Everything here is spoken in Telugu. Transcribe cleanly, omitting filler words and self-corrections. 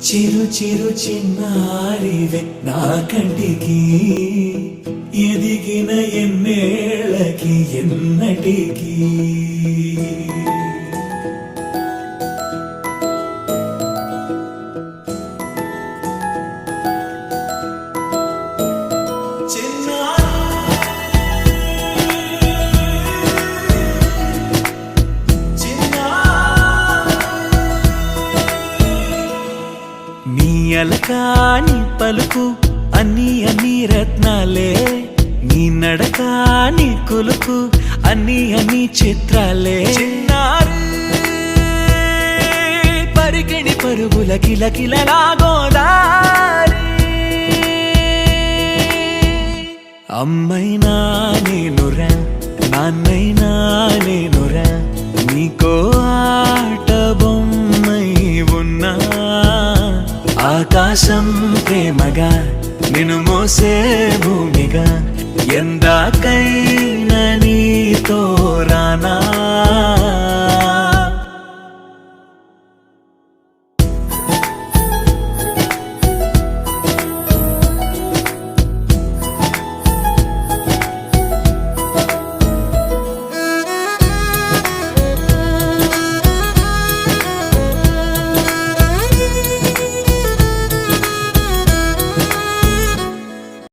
చిరు చిరు చిన్నారివే నా కంటికి ఎదిగిన ఎన్నేళ్ళకి ఎన్నటికి అలకాని పలుకు అన్ని అన్ని రత్నాలే నీ నడక నీ కులుకు అన్ని అన్ని చిత్రాలే చిన్నారు పరికిణి పరుగుల కిలకిలలా గోదారి అమ్మైనా నేనురా నాన్నైనా నేనురా నీకో ఆట బొమ్మై ఉన్నా ఆకాశం ప్రేమగా నిన్ను మోసే భూమిగా ఎందాకైనా నీతో